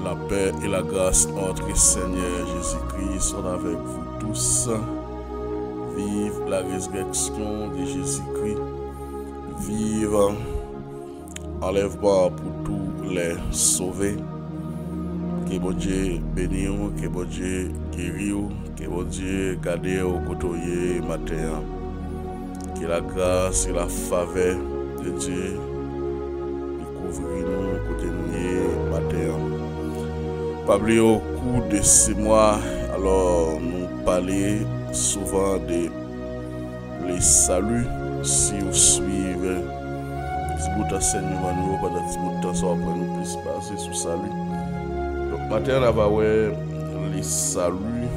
La paix et la grâce de notre Seigneur Jésus-Christ sont avec vous tous. Vive la résurrection de Jésus-Christ. Vive enlèvement pour tous les sauvés. Que bon Dieu bénisse, que bon Dieu guérisse, que bon Dieu garde au côté matin. Que la grâce et la faveur de Dieu découvrent-nous côté nous matin. Parler au cours de ces mois, alors nous parlons souvent de les saluts. Si vous suivez ce bout d'enseignement, nous pendant ce bout de temps, ça va nous plus passer sur salut. Donc, matin, on va voir les saluts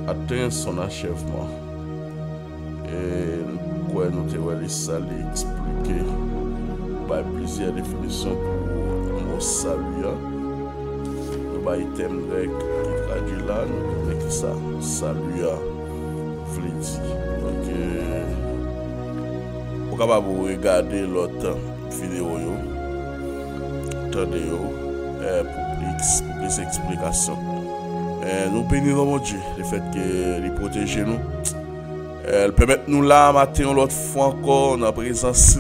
atteint son achèvement. Et quoi nous devons les saluts expliquer par plusieurs définitions pour le mot salut. Nous avons un thème grec qui traduit là, nous avons ça, salut à Flédi. Donc, vous êtes capable de regarder l'autre vidéo, attendez pour plus d'explications. Nous bénissons mon Dieu, le fait qu'il protège nous. Elle permet nous là, matin, l'autre fois encore, dans la présence.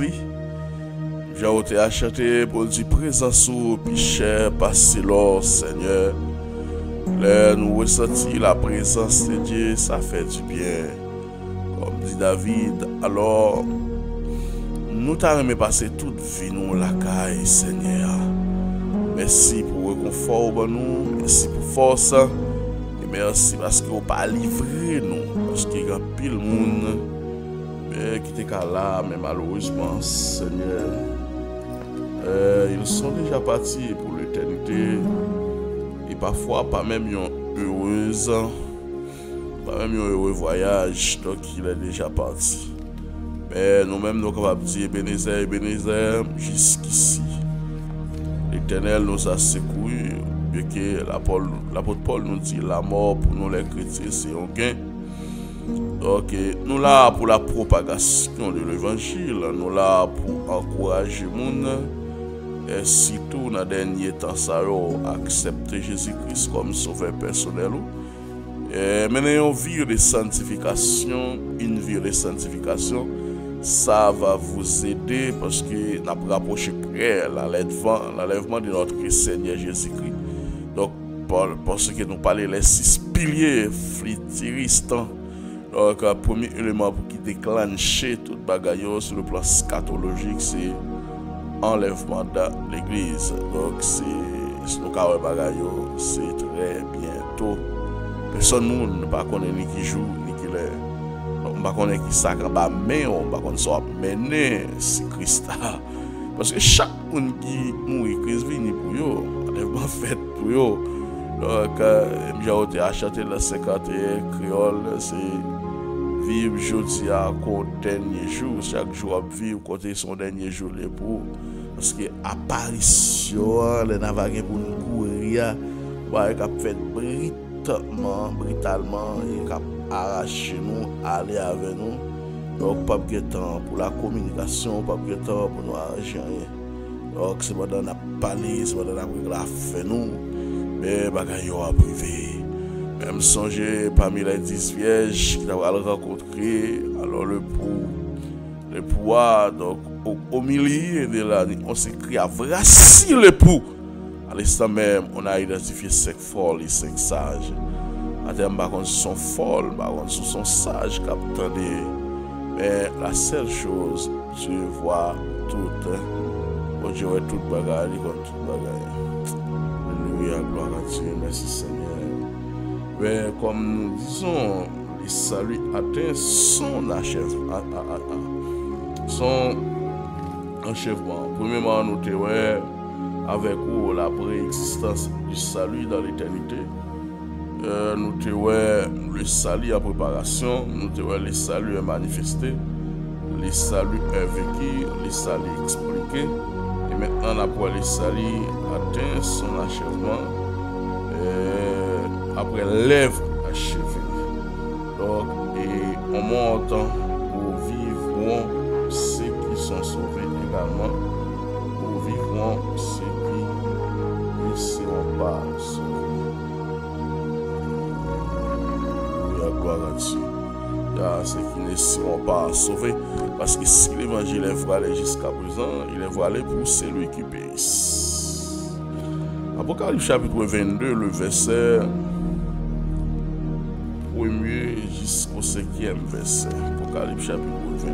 J'ai été acheté pour dire présence ou piché, passer l'or, Seigneur. Là, nous ressentons la présence de Dieu, ça fait du bien. Comme dit David, alors, nous t'avons passé toute vie, nous, la caille, Seigneur. Merci pour le réconfort pour nous, merci pour force. Et merci parce que vous pas livré nous, parce qu'il y a pile monde qui était là, mais malheureusement, Seigneur. Ils sont déjà partis pour l'éternité et parfois pas même un heureux voyage, donc il est déjà parti. Mais nous-mêmes nous sommes capables de dire Ebenezer jusqu'ici. L'Éternel nous a secourus, bien que l'apôtre Paul nous dit la mort pour nous les chrétiens c'est un gain. Donc nous là pour la propagation de l'évangile, nous là pour encourager les gens. Et surtout dans les derniers temps, ça a accepté Jésus-Christ comme sauveur personnel. Et maintenant, une vie de sanctification, ça va vous aider parce que nous avons rapproché près l'enlèvement de notre Seigneur Jésus-Christ. Donc, parce que nous parlons des 6 piliers flétiristants. Donc, le premier élément pour qui déclenche toute bagaille sur le plan scatologique, c'est enlèvement de l'église. Donc c'est très bientôt. Personne ne pas connaître ni qui joue ni qui l'est. On pas connaître qui sacre ba mais on pas connaître soit mené si Christ. Parce que chaque monde qui mourit Christ vient pour yo, enlèvement fait pour yo. Donc j'ai été acheté le 51 créole, c'est vivre jeudi à côté dernier jour, chaque jour à vivre côté son dernier jour les pour parce que apparition les navires pour nous courir ouais qu'a fait brutalement et qu'a arraché nous aller avec nous. Donc pas de temps pour la communication, pas de temps pour nous arranger rien. Donc c'est pendant la parler, c'est pendant la fait nous mais bagaille yo a privé. Même songer parmi les 10 vierges qui va rencontrer, alors le pouvoir, donc au milieu de l'année, on s'écrit à voici le pou. À l'instant même, on a identifié 5 folles et 5 sages. À terme, par contre, sont folles, par contre, sont sages qui attendent. Mais la seule chose, Dieu voit tout. Bon Dieu voit toute bagarre, il voit toute bagarre. Alléluia, gloire à Dieu, merci Seigneur. Mais comme nous disons, les saluts atteignent son achèvement. Premièrement, nous avons avec vous la préexistence du salut dans l'éternité. Nous avons le salut en préparation, nous avons le salut manifesté, le salut vécu, le salut expliqué. Et maintenant, après le salut atteint son achèvement. Après l'œuvre achevée. Donc, et on monte pour vivre ceux qui sont sauvés également, pour vivre ceux qui ne seront pas garantie. Ceux qui ne seront pas sauvés, parce que si l'évangile est voilé jusqu'à présent, il est voilé pour celui qui périsse. Apocalypse chapitre 22, le verset 1er jusqu'au 5e verset. Apocalypse chapitre 22,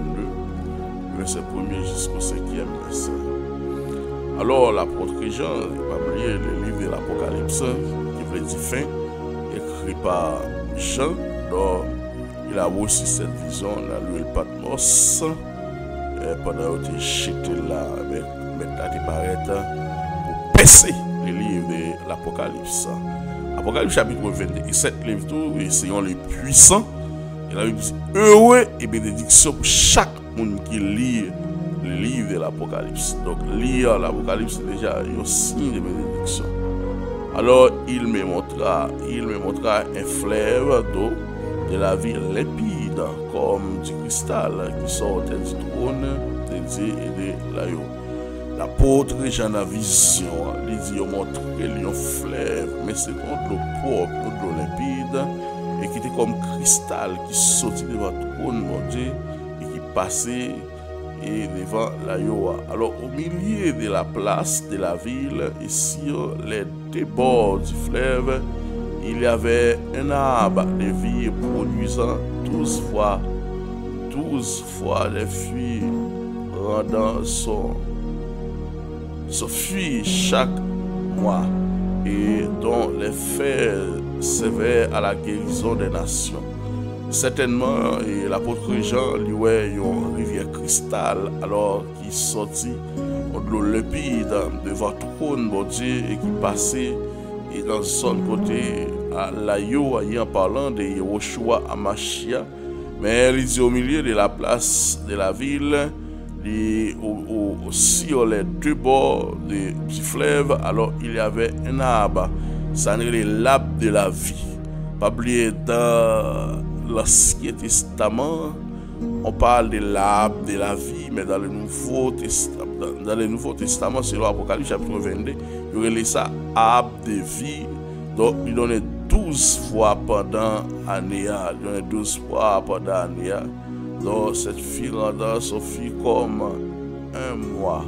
le verset 1er jusqu'au 5e verset. Alors l'apôtre Jean, il va oublier le livre de l'Apocalypse, qui veut dire fin, écrit par Jean. Donc, il a reçu cette vision dans l'huile Patmos pendant qu'il était jeté là avec paraître pour percer les livres de l'Apocalypse. Apocalypse chapitre 22, et 7 livres tout, et c'est les puissants. Il a dit heureux et bénédiction pour chaque monde qui lit le livre de l'Apocalypse. Donc lire l'Apocalypse c'est déjà un signe de bénédiction. Alors il me montra un fleuve d'eau de la vie limpide comme du cristal qui sortait du trône de Dieu et de l'agneau. L'apôtre Jean a vision, il dit montre un fleuve, mais c'est de l'eau propre, de l'eau limpide, et qui était comme cristal qui sortait devant le trône de Dieu et qui passait et devant l'agneau. Alors au milieu de la place de la ville et sur les deux bords du fleuve, il y avait un arbre de vie produisant 12 fois les fruits, rendant son fruit chaque mois, et dont les faits servaient à la guérison des nations. Certainement, l'apôtre Jean lui voyait une rivière cristal alors qu'il sortit de l'eau limpide devant le trône de Dieu et qui passait et dans son côté à l'agneau en parlant de Yehoshua Amashia, mais il dit au milieu de la place de la ville, sur les deux bords du fleuve, alors il y avait un arbre, ça n'est l'arbre de la vie. Pas oublier dans l'Ancien Testament, on parle de l'arbre de la vie, mais dans le Nouveau Testament, c'est l'Apocalypse chapitre 22, il y aurait ça arbre de vie. Donc il donnait 12 fois pendant l'année. Il donnait 12 fois pendant l'année. Donc cette fille rendant son fille comme un mois.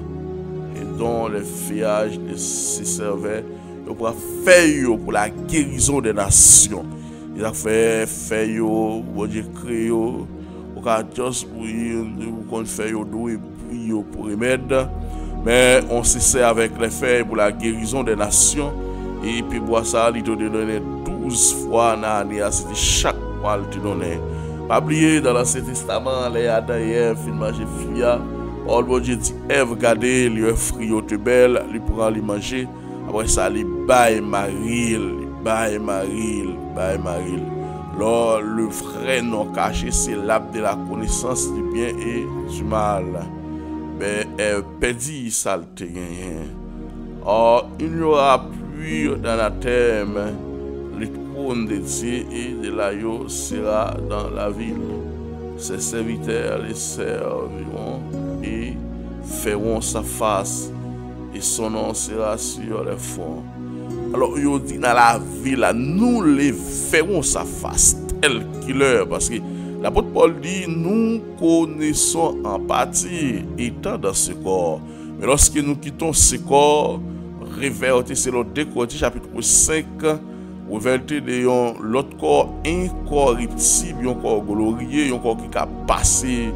Et dont les feuillages se servaient pour faire pour la guérison des nations. Il a fait feuilles, pour Dieu créer, pour juste pour faire pour remède. Mais on se sert avec les feuilles pour la guérison des nations. Et puis boire ça, il te donnait 12 fois dans l'année, c'était chaque mois il te donnait. Pas oublier dans l'Ancien Testament, les Adam et Ève, ils mangeaient fria. Or, le Dieu dit, Ève, regardez, les fruits sont belles, ils pourront les manger. Après ça, ils baillent Marie. Alors, le vrai nom caché, c'est l'arbre de la connaissance du bien et du mal. Mais elle perdit ça, le terrain. Or, il n'y aura plus dans la terre, le trône de Dieu et de l'agneau sera dans la ville. Ses serviteurs les serviront et feront sa face, et son nom sera sur les fonds. Alors, il dit dans la ville, nous les ferons sa face, tel qu'il est, parce que l'apôtre Paul dit, nous connaissons en partie étant dans ce corps. Mais lorsque nous quittons ce corps, réverté, c'est le 2 Corinthiens chapitre 5, réverté de l'autre corps incorruptible, un corps glorieux, un corps qui a passé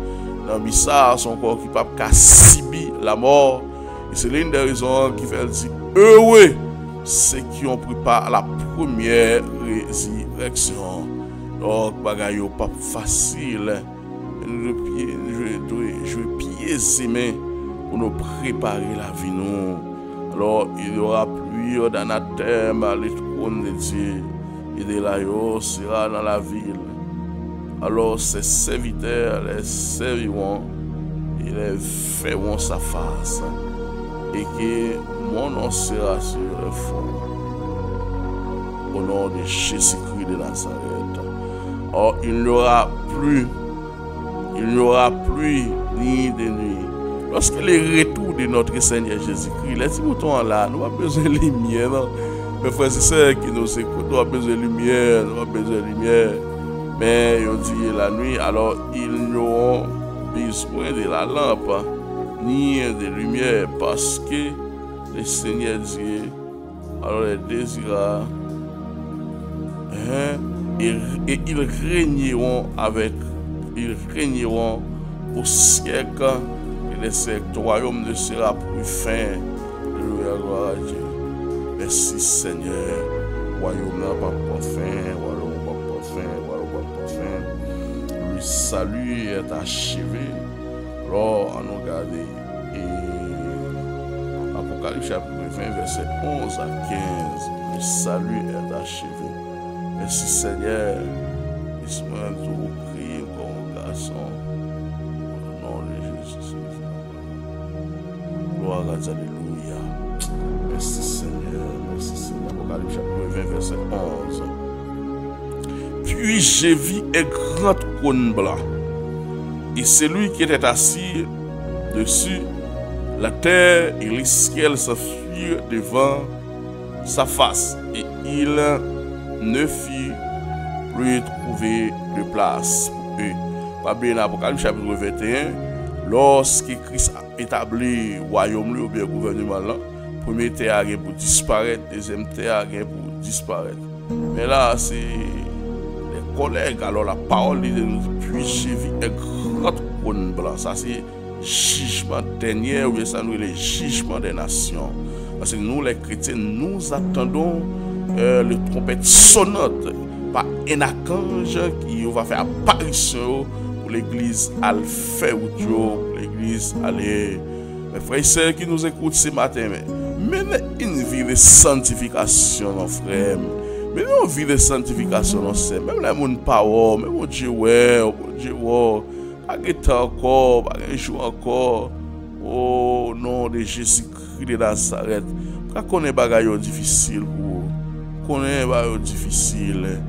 dans le missage, son corps qui n'a pas subi la mort. Et c'est l'une des raisons qui fait dire heureux ceux qui ont pris part à la première résurrection. Donc, bagaille pas facile. Nous devons pieds et mains pour nous préparer la vie. Alors, il y aura pluie d'anathème, le trône de Dieu et de l'agneau sera dans la ville. Alors, ses serviteurs les serviront et les feront sa face, et que mon nom sera sur le fond. Au nom de Jésus-Christ de Nazareth. Or, il n'y aura plus ni de nuit. Lorsque le retour de notre Seigneur Jésus-Christ, les petits boutons là, nous avons besoin de lumière. Mes frères et sœurs qui nous écoutent, nous avons besoin de lumière, mais ils dit la nuit, alors ils n'auront besoin de la lampe ni de lumière, parce que le Seigneur Dieu alors les désira, et ils régneront au siècle, et le siècle, le royaume ne sera plus fin. Alléluia, gloire à Dieu. Merci Seigneur. Royaume n'a pas fin, royaume pas fin, royaume pas fin. Le salut est achevé. Alors, on regarde Apocalypse chapitre 20, verset 11 à 15. Le salut est achevé. Merci Seigneur. Laisse-moi tout crier comme un garçon. Au nom de Jésus. Gloire à Dieu. Alléluia. Merci Seigneur. Merci Seigneur. Apocalypse chapitre 20, verset 11. Puis j'ai vu un grand trône blanc. Et celui qui était assis dessus, la terre et le ciel s'enfuirent devant sa face, et il ne fit plus trouver de place pour eux. Babylone, Apocalypse chapitre 21, lorsque Christ a établi le royaume ou bien le gouvernement là, premier terre pour disparaître, deuxième terre pour disparaître. Mais là, c'est les collègues, alors la parole de nous, puis j'ai vu un grand trône blanc. Ça, c'est jugement dernier, ou bien ça nous est le jugement des nations. Parce que nous, les chrétiens, nous attendons le trompette sonnante par un archange qui va faire apparition pour l'église à le faire pour l'église à aller. Mes frères et sœurs qui nous écoutent ce matin, menez une vie de sanctification, mon frère. Menez une vie de sanctification, mon frère. Même les gens parole, même mon Dieu, pas de temps encore, pas de jour encore. Au nom de Jésus-Christ de Nazareth. Pourquoi qu'on est bagaille difficile pour qu'on est bagaille difficile,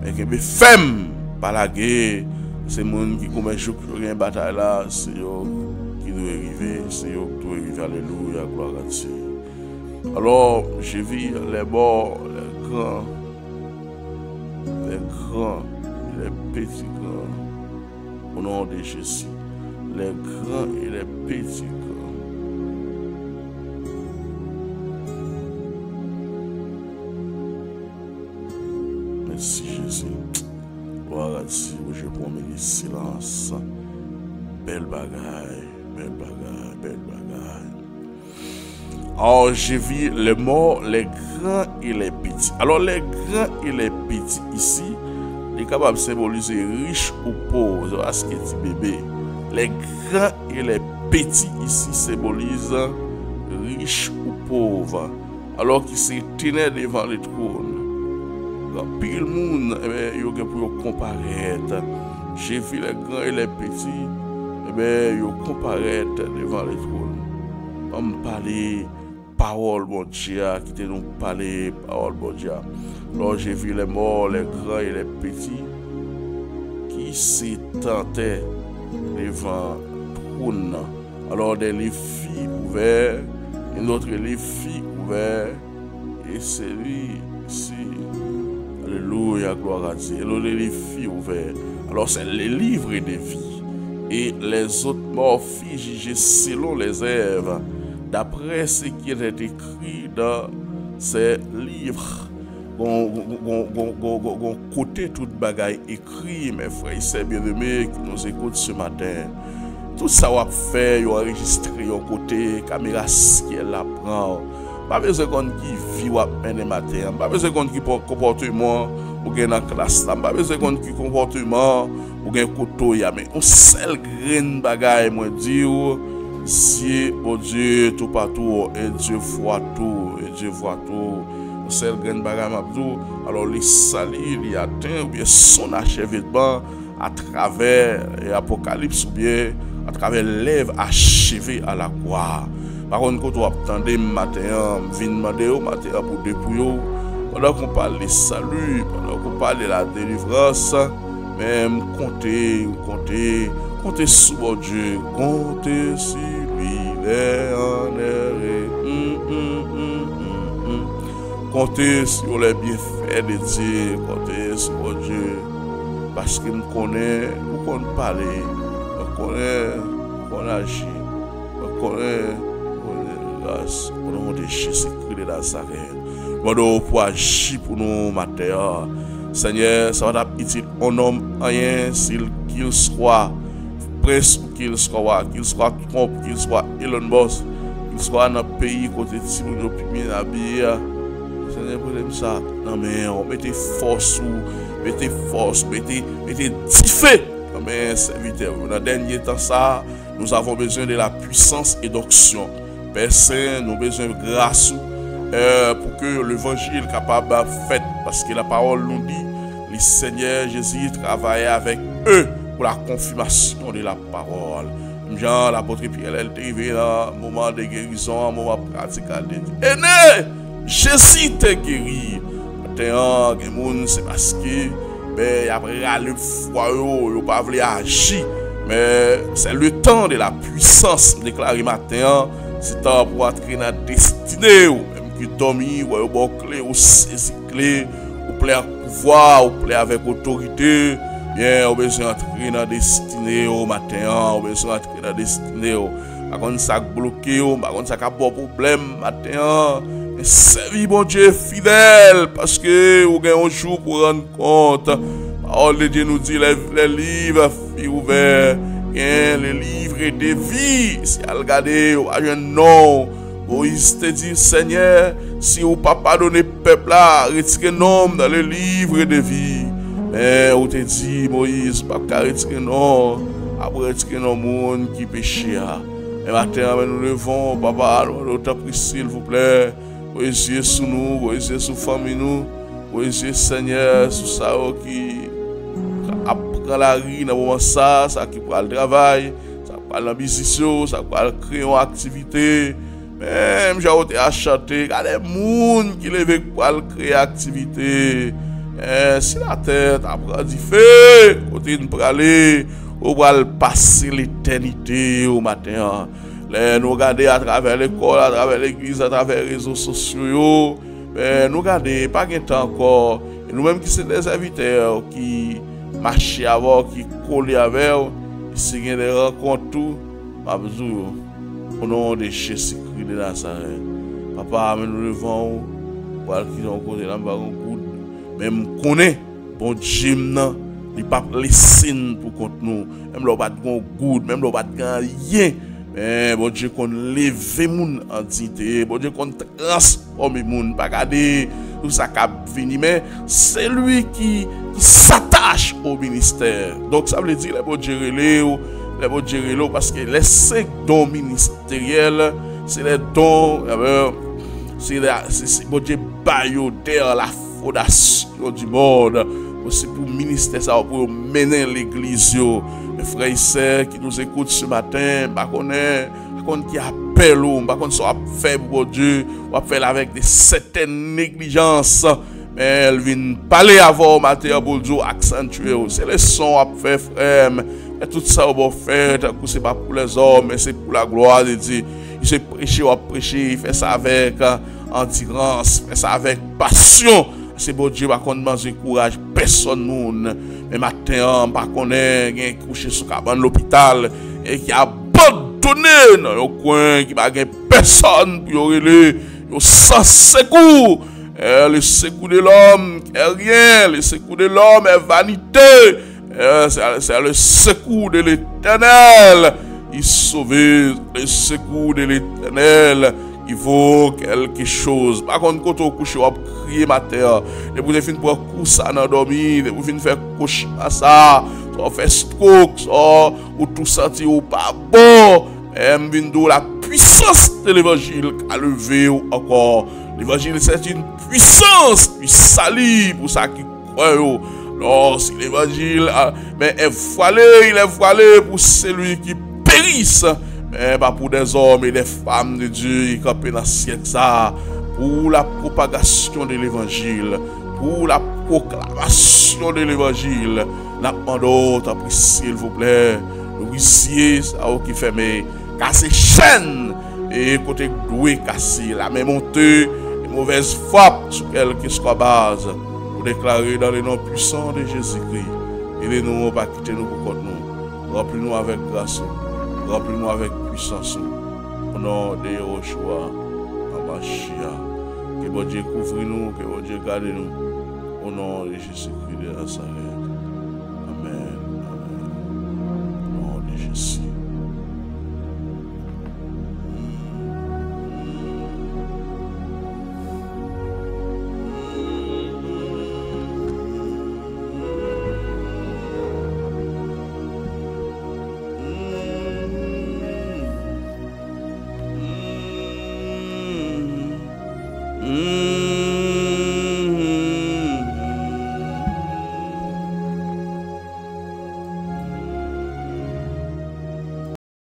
mais que mes femmes pas la guerre, c'est monde qui comme jour qui une bataille là, c'est eux qui doit arriver, c'est eux qui doit arriver. Alléluia, gloire à Dieu. Alors j'ai vu les morts, les grands, les petits grands, au nom de Jésus, les grands et les petits grands. Merci Jésus. Gloire à Dieu. Je promets le silence. Belle bagaille, belle bagaille, belle bagaille. Alors j'ai vu les morts, les grands et les petits. Alors les grands et les petits ici, les capables de symboliser riches ou pauvres. Voilà ce que dit bébé. Les grands et les petits ici symbolisent riches ou pauvres. Alors qu'ils se tenaient devant le trône. Puis le monde, il y a pour comparaître. J'ai vu les grands et les petits, ils comparaissent devant le trône. On me parler parole, bon Dieu, qui te nous parler parole, bon Dieu. Alors j'ai vu les morts, les grands et les petits, qui se tentaient devant le trône. Alors des livres filles ouverts, un autre livre filles ouvert, et celui-ci. Alléluia, gloire à Dieu. Alors, les filles ouverts. Alors, c'est les livres de vie. Et les autres morts filles jugées selon les œuvres, d'après ce qui est écrit dans ces livres. Côté toute bagaille écrit, mes frères et sœurs bien-aimés qui nous écoutent ce matin. Tout ça va faire, ils enregistré un côté, caméra ciel la prend. Pas besoin qu'on qui vit ou mener matin, pas besoin qu'on qui comportement ou gain dans classe là, pas besoin qu'on qui comportement ou gain couteau ya, mais on seul grain bagaille moi dire si oh Dieu tout partout et Dieu voit tout et Dieu voit tout, on seul grain bagaille m'abdou, alors les salir il atteint ou bien son achèvement à travers l'Apocalypse ou bien à travers l'œuvre achevée à la croix. Par contre, quand on attend matin, je viens demander au matin pour dépouiller. Pendant qu'on parle de salut, pendant qu'on parle de la délivrance, même comptez sur mon Dieu, comptez sur lui, les comptez sur les bienfaits de Dieu, comptez sur mon Dieu. parce que nous connaissons, nous connaissons parler, nous connaissons agir, nous connaissons grâce au nom de Jésus-Christ de Nazareth. Nous pour agir pour nous matin. Seigneur, ça va être utile un homme, rien, qu'il soit presse ou qu'il soit Trump, qu'il soit Elon Musk, qu'il soit dans le pays côté de Timono Pimé Nabiya. Seigneur, problème ça. Non mais on mettez force, mettez diffé. Non mais serviteur, dans le dernier temps ça, nous avons besoin de la puissance et d'onction. Père Saint, nous avons besoin de grâce pour que l'évangile capable de faire. Parce que la parole nous dit, le Seigneur Jésus travaillait avec eux pour la confirmation de la parole. Jean, l'apôtre Pierre, elle est arrivé dans un moment de guérison, un moment pratical de Dieu. Et né, Jésus t'a guéri. Maintenant, c'est parce que après le foyer, il n'a pas voulu agir. Mais c'est le temps de la puissance déclaré matin. C'est temps pour entrer dans la destinée. Même qui dormit, ou bon clé, ou saisi clé, ou plaît pouvoir, ou plaît avec autorité. Bien, on a besoin d'entrer dans la destinée au matin, on a besoin d'entrer dans la destinée. Par contre, ça bloqué, par contre, ça a pas de problème matin. Mais servir bon Dieu fidèle, parce que vous avez un jour pour rendre compte. La parole de Dieu nous dit les livres ouverts, les livres de vie. Si vous regardez, vous avez un nom. Moïse te dit, Seigneur, si vous pas pardonné peuple là, retirez nom dans le livre de vie. Mais on te dit, Moïse, pas qu'à retirer non, après retirer non monde qui péché. Et maintenant, nous levons, papa, nous t'en prie, s'il vous plaît, vous essayez sur nous, vous essayez sur famille nous, vous essayez Seigneur, sur ça qui apprend la rue dans le moment ça qui prend le travail, ça prend la business, ça prend créer une activité. Même j'ai été acheté, il y a des gens qui lèvent pour créer activité. Si la tête après du feu, côté de aller, on va passer l'éternité au matin. Nous regarder à travers l'école, à travers l'église, à travers les réseaux sociaux. Nous regarder, pas de temps encore. Et nous-mêmes qui sommes des serviteurs qui marchent avec, qui collent avec, si il y a des rencontres, tout, au nom de Jésus-Christ de Nazareth. Papa, nous levons, pour qu'ils ont côté là, même connaît bon Dieu nan il pas laisser pour contre nous même là pas de good même là pas de rien mais bon Dieu qu'on lever moun en dignité bon Dieu qu'on transforme moun pas garder tout ça qui venir mais c'est lui qui s'attache au ministère donc ça veut dire les bon Dieu relé parce que les 5 dons ministériels c'est les dons c'est bon Dieu bayo terre la fondation du monde aussi pour ministère ça pour mener l'église mes frères et sœurs qui nous écoutent ce matin pas connaît qui appelle ou pas connaît soit fait pour Dieu ou faire avec des certaines négligences mais elle vient parler avant matin pour Dieu accentuer c'est les sons à faire frère et tout ça on va faire c'est pas pour les hommes mais c'est pour la gloire de Dieu il se prêcher ou prêcher il fait ça avec endurance fait ça avec passion. C'est bon Dieu, par contre, manger courage, personne monde. Mais matin, par contre, il y a couché sur l'hôpital et qui a abandonné dans le coin, qui n'a personne pour y aller, sans secours. Le secours de l'homme est rien, le secours de l'homme est vanité. C'est le secours de l'Éternel. Il sauve le secours de l'Éternel. Il vaut quelque chose. Par contre, quand on couche, on va crier matin. Et vous finissez pour coucher dans dormir. Et vous finissez faire coucher à ça. On fait stroke. Ou tout sentir ou pas bon. Même la puissance de l'évangile a levé encore. L'évangile, c'est une puissance. Puis salit pour ça qui croit. Alors, si l'évangile est voilé, il est voilé pour celui qui périsse. Mais pas pour des hommes et des femmes de Dieu qui campent dans le ciel ça, pour la propagation de l'évangile, pour la proclamation de l'évangile. Nous demandons, s'il vous plaît, nous puissiez, ça qui fait casser chaîne et côté doué casser la même montée, les mauvaises frappes sur quelque soit base, pour déclarer dans le nom puissant de Jésus-Christ. Aidez-nous, pas quitter nous pour compte nous. Remplis-nous avec grâce, remplis-nous avec puissance. Au nom de Yahushua, Amashia. Que bon Dieu couvre nous, que bon Dieu garde nous. Au nom de Jésus-Christ de Nazareth.